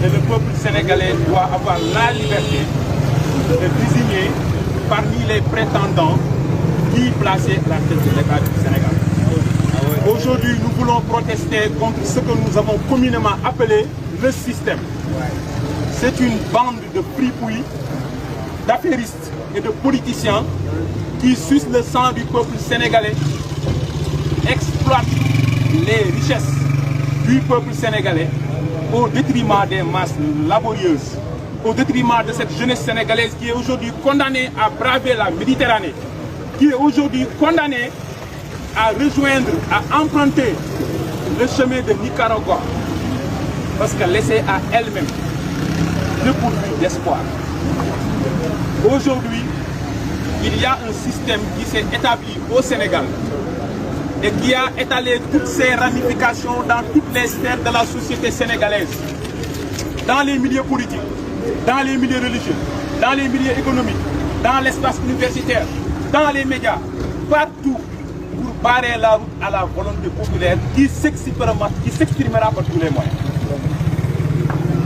et le peuple sénégalais doit avoir la liberté de désigner parmi les prétendants qui placer la tête de l'État du Sénégal. Aujourd'hui, nous voulons protester contre ce que nous avons communément appelé le système. C'est une bande de fripouilles, d'affairistes et de politiciens qui sucent le sang du peuple sénégalais, exploitent les richesses du peuple sénégalais au détriment des masses laborieuses, au détriment de cette jeunesse sénégalaise qui est aujourd'hui condamnée à braver la Méditerranée, qui est aujourd'hui condamnée à rejoindre, à emprunter le chemin de Nicaragua, parce qu'elle laissait à elle-même dépourvue d'espoir. Aujourd'hui, il y a un système qui s'est établi au Sénégal et qui a étalé toutes ses ramifications dans toutes les sphères de la société sénégalaise, dans les milieux politiques, dans les milieux religieux, dans les milieux économiques, dans l'espace universitaire, dans les médias, partout, pour barrer la route à la volonté populaire qui s'exprimera par tous les moyens.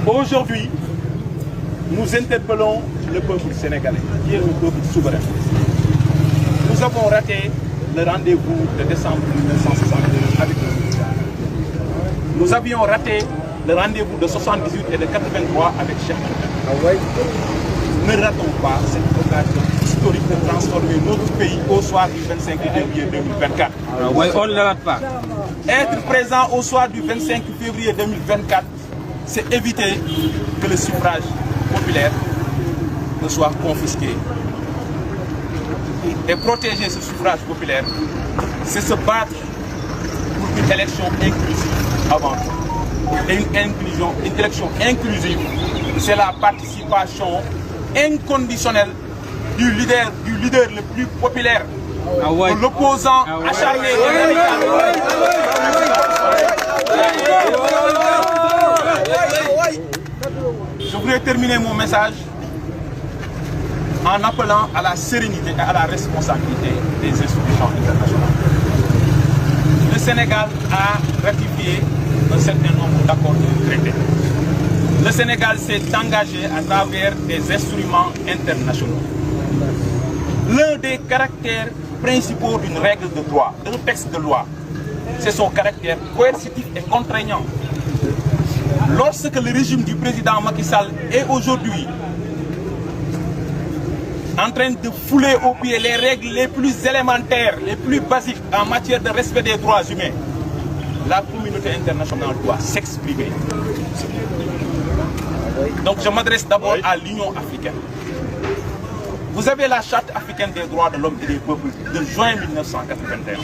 Aujourd'hui, nous interpellons le peuple sénégalais, qui est un peuple souverain. Nous avons raté le rendez-vous de décembre 1962 avec le président. Nous avions raté le rendez-vous de 78 et de 83 avec Cheikh Anta. Ne ratons pas cette occasion historique de transformer notre pays au soir du 25 février 2024. On ne le rate pas. Être présent au soir du 25 février 2024, c'est éviter que le suffrage populaire ne soit confisqué. Et protéger ce suffrage populaire, c'est se battre pour une élection inclusive avant tout. Et une élection inclusive, c'est la participation inconditionnelle du leader le plus populaire, de l'opposant acharné. Je voudrais terminer mon message en appelant à la sérénité et à la responsabilité des institutions internationales. Le Sénégal a ratifié un certain nombre d'accords de traité. Le Sénégal s'est engagé à travers des instruments internationaux. L'un des caractères principaux d'une règle de droit, d'un texte de loi, c'est son caractère coercitif et contraignant. Lorsque le régime du président Macky Sall est aujourd'hui en train de fouler au pied les règles les plus élémentaires, les plus basiques en matière de respect des droits humains, la communauté internationale doit s'exprimer. Donc je m'adresse d'abord à l'Union africaine. Vous avez la Charte africaine des droits de l'homme et des peuples de juin 1981.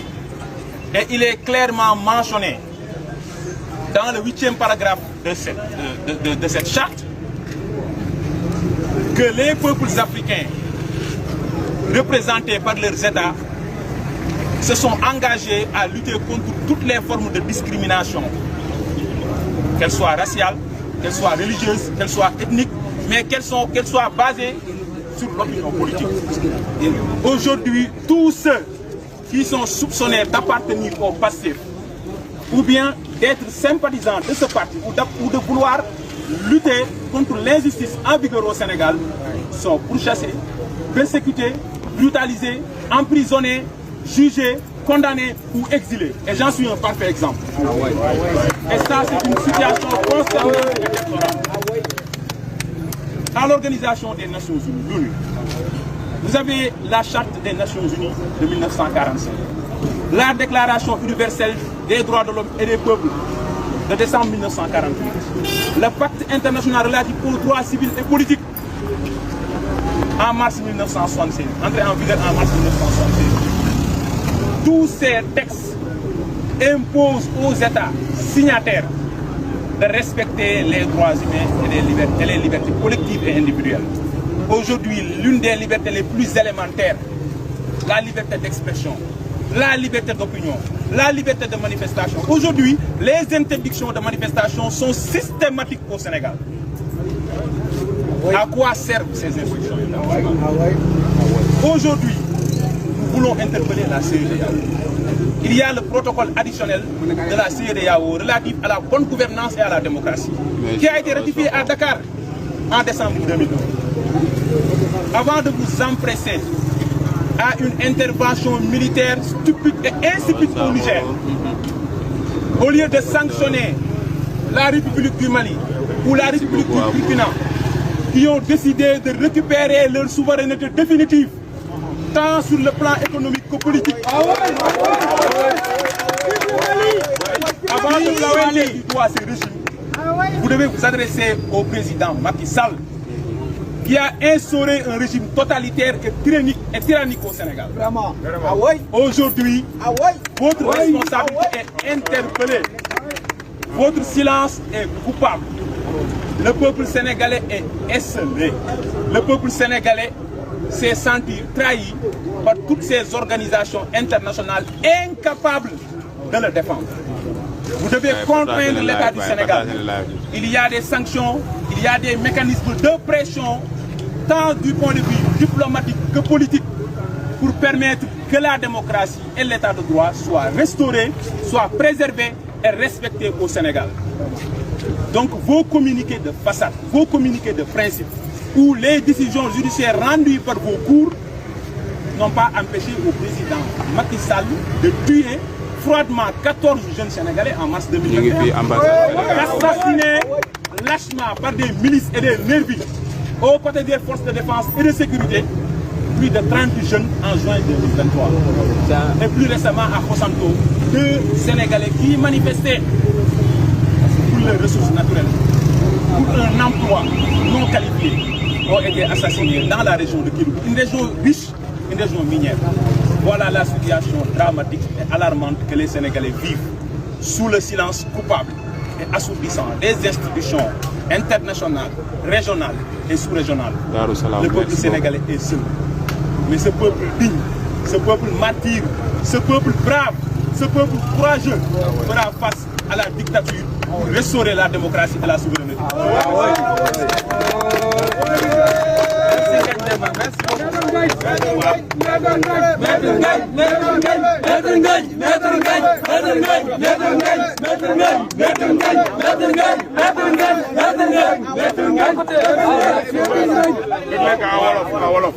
Et il est clairement mentionné dans le 8e paragraphe de cette charte que les peuples africains représentés par leurs États se sont engagés à lutter contre toutes les formes de discrimination, qu'elles soient raciales, qu'elles soient religieuses, qu'elles soient ethniques, mais qu'elles soient basées sur l'opinion politique. Aujourd'hui, tous ceux qui sont soupçonnés d'appartenir au passif ou bien d'être sympathisants de ce parti ou de vouloir lutter contre l'injustice en vigueur au Sénégal sont pourchassés, persécutés, brutalisés, emprisonnés, jugés, condamnés ou exilés. Et j'en suis un parfait exemple. Et ça, c'est une situation consternante et déplorable. À l'Organisation des Nations Unies, l'ONU, vous avez la Charte des Nations Unies de 1945, la Déclaration universelle des droits de l'homme et des peuples de décembre 1948, le Pacte international relatif aux droits civils et politiques en mars 1976, entré en vigueur en mars 1976. Tous ces textes imposent aux États signataires de respecter les droits humains et les libertés collectives et individuelles. Aujourd'hui, l'une des libertés les plus élémentaires, la liberté d'expression, la liberté d'opinion, la liberté de manifestation. Aujourd'hui, les interdictions de manifestation sont systématiques au Sénégal. À quoi servent ces interdictions? Aujourd'hui, nous voulons interpeller la CEDEAO. il y a le protocole additionnel de la CEDEAO relatif à la bonne gouvernance et à la démocratie, qui a été ratifié à Dakar en décembre 2009. Avant de vous empresser à une intervention militaire stupide et insipide au Niger, au lieu de sanctionner la République du Mali ou la République du Burkina, qui ont décidé de récupérer leur souveraineté définitive, tant sur le plan économique que politique. Avant de pointer du doigt ces régimes, vous devez vous adresser au président Macky Sall, qui a instauré un régime totalitaire et tyrannique au Sénégal. Aujourd'hui, votre responsabilité est interpellée. Votre silence est coupable. Le peuple sénégalais est esselé. Le peuple sénégalais s'est senti trahi par toutes ces organisations internationales incapables de le défendre. Vous devez contraindre l'État du Sénégal. Il y a des sanctions, il y a des mécanismes de pression, tant du point de vue diplomatique que politique, pour permettre que la démocratie et l'État de droit soient restaurés, soient préservés et respectés au Sénégal. Donc vos communiqués de façade, vos communiqués de principe, ou les décisions judiciaires rendues par vos cours n'ont pas empêché au président Macky Sall de tuer froidement 14 jeunes Sénégalais en mars 2021, assassinés lâchement par des milices et des nervis aux côtés des forces de défense et de sécurité, plus de 30 jeunes en juin 2023. Et plus récemment à Khossanto, 2 Sénégalais qui manifestaient pour leurs ressources naturelles, pour un emploi non qualifié, ont été assassinés dans la région de Kédougou, une région riche, une région minière. Voilà la situation dramatique et alarmante que les Sénégalais vivent sous le silence coupable et assourdissant des institutions internationales, régionales et sous-régionales. Le peuple sénégalais est seul. Mais ce peuple digne, ce peuple martyr, ce peuple brave, ce peuple courageux fera face à la dictature pour restaurer la démocratie et la souveraineté.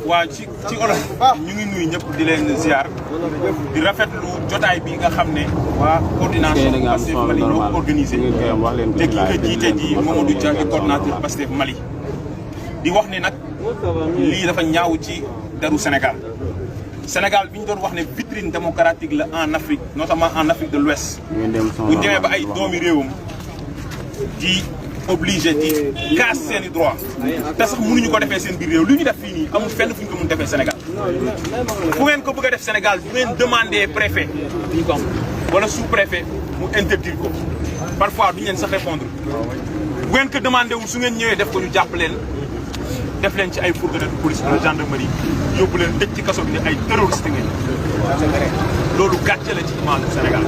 waaw ci olof ñu ngi nuyu ñëpp di leen ziar di rafetlu jotaay bi nga xam ne waa coordination Pastef Mali ñoo ko organisé te ki nga jiite ji Mamadou Dia di coordinateur Pastef Mali di wax ne nag lii dafa ñaaw ci deru Sénégal. Sénégal bi ñu doon wax ne vitrine démocratique la en Afrique, notamment en Afrique de l'Ouest. bu ñu demee ba ay doomi réewam di obligé di casse seeni droit te sax mënuñu ko defee seen biir réew lu ñu def fii nii amul fenn fu ñu ko mën defee Sénégal. fu ngeen ko bëgg a def Sénégal bu ngeen demandé préfet wala sous-préfet mu interdire ko parfois duñu leen sax répondre bu ngeen ko demandé wul su ngeen ñëwee def ko ñu jàpp leen. def leen ci ay fourgonnette de police wala gendarmerie yóbbu leen tëj ci kaso bi ne ay terroriste ngeen loolu gàcce la ci image Sénégal.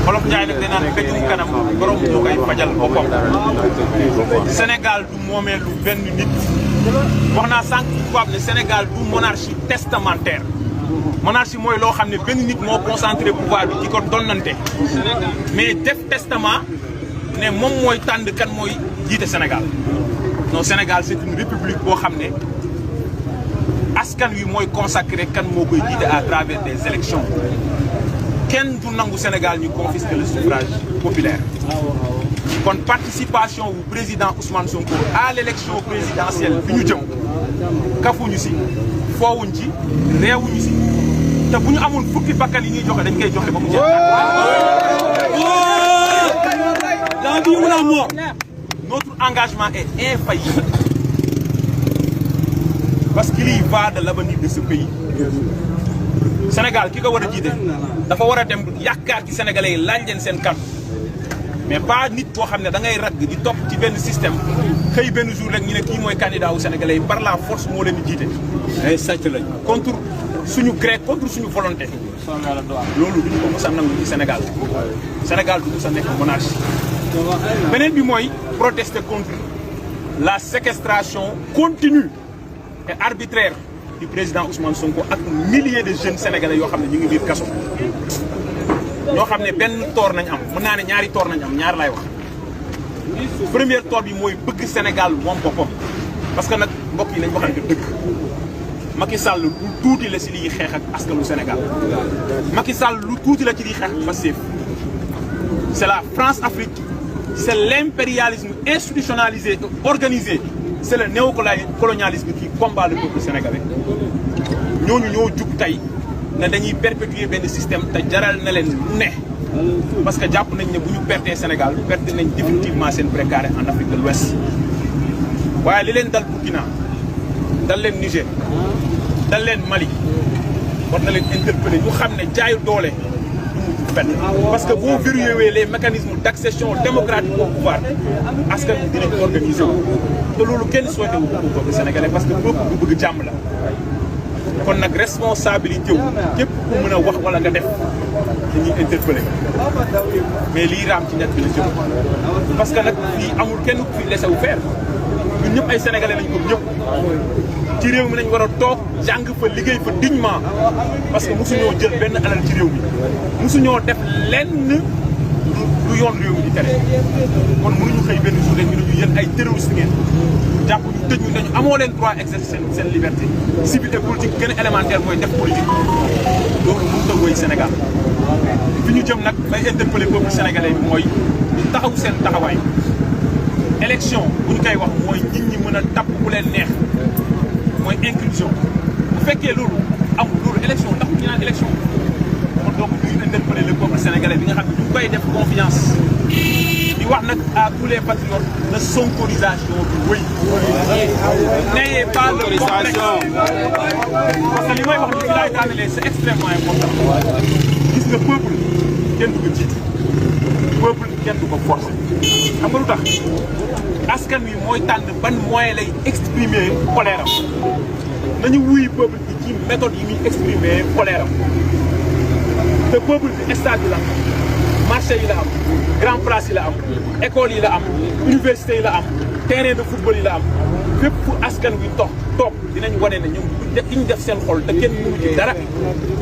Wolof Njaay nag day naan mbéjum kanam borom moo koy fajal boppam. Sénégal du moomeelu benn nit wax naa sànq tubaab ne Sénégal du monarchie testamentaire. Monarchie mooy loo xam ne benn nit moo concentré pouvoir bi di ko donnante mais def testament ne moom mooy tànn kan mooy jiite Sénégal. non Sénégal c'est une république boo xam ne askan wi mooy consacré kan moo koy jiite à travers des élections kenn du nangu Sénégal ñu confisquer le suffrage populaire. kon participation wu président Ousmane Sonko à l'élection présidentielle bi ñu jëm kafuñu si foowuñ ci réewuñu si te bu ñu amoon fukki bakkan yi ñuy joxe dañ koy joxe ba mu jeex. la vie ou la mort. Notre engagement est infaillible parce qu'il y va de l'avenir de ce pays. Sénégal ki ko war a jiite dafa war a dem yaakaar ci Sénégalais yi laaj leen seen kàddu mais pas nit koo xam ne da ngay ragg di topp ci benn système xëy benn jour rek ñu ne kii mooy candidat wu Sénégalais yi par la force moo leen di jiite. ay sàcc lañ contre suñu gré contre suñu volonté. loolu duñu ko mos a nangu ci Sénégal. Sénégal du mos a nekk monarchie. beneen bi mooy protester contre la séquestration continue et arbitraire du président Ousmane Sonko ak milliers de jeunes sénégalais yoo xam ne ñu ngi biir kaso ñoo xam ne benn toor nañ am mën naa ne ñaari toor nañ am ñaar laay wax première toor bi mooy bëgg Sénégal moom boppam parce que nag mbokk yi nañ waxante dëgg Macky Sall lu tuuti la si liy xeex ak askanu Sénégal Macky Sall lu tuuti la ci liy xeex ak Pastef c'est la France-Afrique c'est l'impérialisme institutionnalisé organisé c'est le néocolonialisme qui combat le peuple sénégalais ñooñu ñoo jug tey ne dañuy perpétuer benn système te jaral na leen lu ne parce que jàpp nañ ne bu ñu pertee Sénégal perte nañ définitivement seen précaré en Afrique de l'Ouest waaye li leen dal Burkina dal leen Niger dal leen Mali war na leen interpeller ñu xam ne jaayu doole parce que boo verrouillé les mécanismes d'accession démocratique au pouvoir askan bi dinañ organiser wu te loolu kenn souhaité wu ko peuple sénégalais parce que peuple bu bëgg jàmm la kon nag responsabilité wu képp ku mën a wax wala nga def dañuy interpeller mais lii raam ci net bi la jëm parce que nag fii amul kenn ku fi laissé wu faire ñun ñëpp ay sénégalais lañ ko ñëpp ci réew mi nañ war a toog jàng fa liggéey fa dignement parce que mosuñoo jël benn alal ci réew mi mosuñoo def lenn lu yoon réew mi di tere kon mënuñu xëy benn jour rek ñu ne ñu yéen ay terroriste ngeen jàpp ñu tëj ñu dañu amoo leen droit exercer seen liberté civile et politique gën a élémentaire mooy def politique loolu mënut a wéy Sénégal fi ñu jëm nag may interpeller peuple sénégalais bi mooy taxaw seen taxawaay élection bu ñu koy wax mooy nit ñi mën a tapp bu leen neex mooy inclusion bu fekkee loolu amul loolu élection tax ñu naan élection kon donc ñu interpeller le peuple sénégalais bi nga xam ne ñu koy def confiance di wax nag à tous les patriotes na sonkorisation bi wëy n'ayez pas le complexe parce que li may wax ni fi laay daanelee c'est extrêmement important gis nga peuple kenn du ko jiite peuple kenn du ko forcer xam nga lu tax askan wi mooy tànn ban moyen lay exprimer colère am nañu wuy peuple bi ci méthode yi muy exprimer colère am te peuple bi stade yi la am marché yi la am grand place yi la am école yi la am université yi la am terrain de football yi la am fépp fu askan wi toog dinañ wane ne ñoom ñu def seen xol te kenn mënu ci dara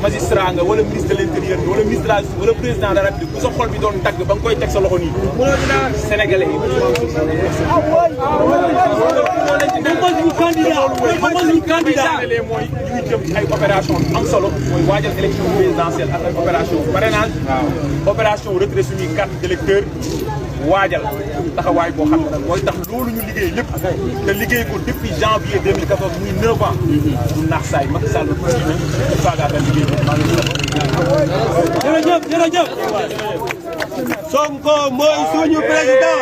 magistrat nga wala ministre de l'intérieur wala ministre wala président de la République bu sa xol bi doon tagg ba nga koy teg sa loxo nii sénégalais yi mooy ñu ngi jëm ci ay opération am solo mooy waajal élection présidentielle ak ay opération parrainage opération retrait suñuy carte d'électeur waajal taxawaay boo xam ne mooy tax loolu ñu liggéey lépp te liggéey ko depuis janvier 2014 muy 9 ans du naax saay Macky Sall bu faagaagal liggéey bi. jërëjëf Sonko mooy suñu président.